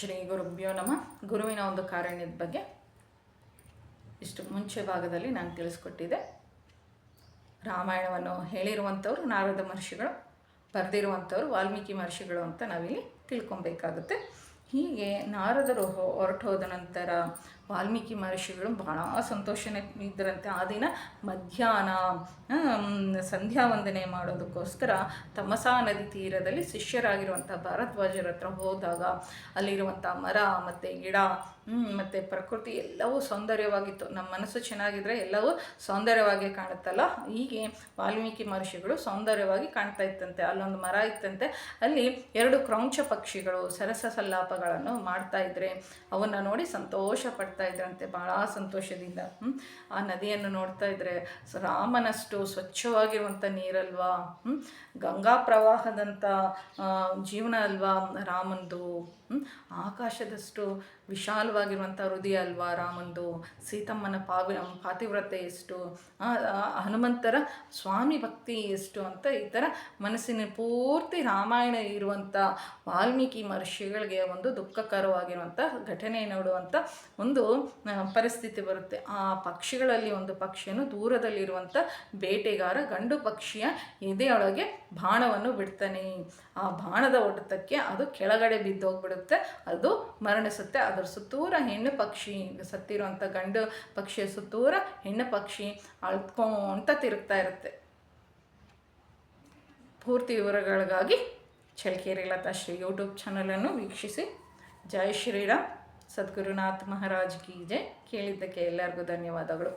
ಶ್ರೀ ಗುರುಭ್ಯೋ ನಮಃ. ಗುರುವಿನ ಒಂದು ಕಾರಣ್ಯದ ಬಗ್ಗೆ ಇಷ್ಟು ಮುಂಚೆ ಭಾಗದಲ್ಲಿ ನಾನು ತಿಳಿಸ್ಕೊಟ್ಟಿದ್ದೆ. ರಾಮಾಯಣವನ್ನು ಹೇಳಿರುವಂಥವ್ರು ನಾರದ ಮಹರ್ಷಿಗಳು, ಬರೆದಿರುವಂಥವ್ರು ವಾಲ್ಮೀಕಿ ಮಹರ್ಷಿಗಳು ಅಂತ ನಾವಿಲ್ಲಿ ತಿಳ್ಕೊಬೇಕಾಗುತ್ತೆ. ಹೀಗೆ ನಾರದರು ಹೊರಟು ಹೋದ ನಂತರ ವಾಲ್ಮೀಕಿ ಮಹರ್ಷಿಗಳು ಬಹಳ ಸಂತೋಷನೇ ಇದ್ದರಂತೆ. ಆ ದಿನ ಮಧ್ಯಾಹ್ನ ಸಂಧ್ಯಾ ವಂದನೆ ಮಾಡೋದಕ್ಕೋಸ್ಕರ ತಮಸಾ ನದಿ ತೀರದಲ್ಲಿ ಶಿಷ್ಯರಾಗಿರುವಂಥ ಭಾರದ್ವಾಜರ ಹತ್ರ ಹೋದಾಗ ಅಲ್ಲಿರುವಂಥ ಮರ ಮತ್ತು ಗಿಡ ಮತ್ತು ಪ್ರಕೃತಿ ಎಲ್ಲವೂ ಸೌಂದರ್ಯವಾಗಿತ್ತು. ನಮ್ಮ ಮನಸ್ಸು ಚೆನ್ನಾಗಿದ್ದರೆ ಎಲ್ಲವೂ ಸೌಂದರ್ಯವಾಗಿ ಕಾಣುತ್ತಲ್ಲ, ಹೀಗೆ ವಾಲ್ಮೀಕಿ ಮಹರ್ಷಿಗಳು ಸೌಂದರ್ಯವಾಗಿ ಕಾಣ್ತಾ ಇತ್ತಂತೆ. ಅಲ್ಲೊಂದು ಮರ ಇತ್ತಂತೆ, ಅಲ್ಲಿ 2 ಕ್ರೌಂಚ ಪಕ್ಷಿಗಳು ಸರಸ ಸಲ್ಲಾಪಗಳನ್ನು ಮಾಡ್ತಾ ಇದ್ರೆ ಅವನ್ನು ನೋಡಿ ಸಂತೋಷ ಪಡ್ತಾ ಇದ್ರಂತೆ, ಬಹಳ ಸಂತೋಷದಿಂದ. ಆ ನದಿಯನ್ನು ನೋಡ್ತಾ ಇದ್ರೆ ರಾಮನಷ್ಟು ಸ್ವಚ್ಛವಾಗಿರುವಂಥ ನೀರಲ್ವಾ, ಗಂಗಾ ಪ್ರವಾಹದಂಥ ಜೀವನ ಅಲ್ವಾ ರಾಮಂದು, ಆಕಾಶದಷ್ಟು ವಿಶಾಲವಾಗಿರುವಂಥ ಹೃದಯ ಅಲ್ವಾ ರಾಮಂದು, ಸೀತಮ್ಮನ ಪಾತಿವ್ರತೆ ಎಷ್ಟು, ಹನುಮಂತರ ಸ್ವಾಮಿ ಭಕ್ತಿ ಎಷ್ಟು ಅಂತ ಈ ಥರ ಮನಸ್ಸಿನ ಪೂರ್ತಿ ರಾಮಾಯಣ ಇರುವಂಥ ವಾಲ್ಮೀಕಿ ಮಹರ್ಷಿಗಳಿಗೆ ಒಂದು ದುಃಖಕರವಾಗಿರುವಂಥ ಘಟನೆ ನೋಡುವಂಥ ಒಂದು ಪರಿಸ್ಥಿತಿ ಬರುತ್ತೆ. ಆ ಪಕ್ಷಿಗಳಲ್ಲಿ ಒಂದು ಪಕ್ಷಿಯನ್ನು ದೂರದಲ್ಲಿರುವಂಥ ಬೇಟೆಗಾರ ಗಂಡು ಪಕ್ಷಿಯ ಎದೆಯೊಳಗೆ ಬಾಣವನ್ನು ಬಿಡ್ತಾನೆ. ಆ ಬಾಣದ ಹೊಡೆತಕ್ಕೆ ಅದು ಕೆಳಗಡೆ ಬಿದ್ದೋಗ್ಬಿಡುತ್ತೆ, ಅದು ಮರಣಿಸುತ್ತೆ. ಅದರ ಸುತ್ತೂರ ಹೆಣ್ಣು ಪಕ್ಷಿ, ಸತ್ತಿರುವಂಥ ಗಂಡು ಪಕ್ಷಿಯ ಸುತ್ತೂರ ಹೆಣ್ಣು ಪಕ್ಷಿ ಅಳ್ಕೊಂತ ತಿರುಗ್ತಾ ಇರುತ್ತೆ. ಪೂರ್ತಿ ವಿವರಗಳಿಗಾಗಿ ಚಳ್ಳಕೆರೆ ಲತಾ ಶ್ರೀ ಯೂಟ್ಯೂಬ್ ಚಾನಲನ್ನು ವೀಕ್ಷಿಸಿ. ಜೈ ಶ್ರೀರಾಮ್. ಸದ್ಗುರುನಾಥ್ ಮಹಾರಾಜ್ ಕಿ ಜೈ. ಕೇಳಿದ್ದಕ್ಕೆ ಎಲ್ಲರಿಗೂ ಧನ್ಯವಾದಗಳು.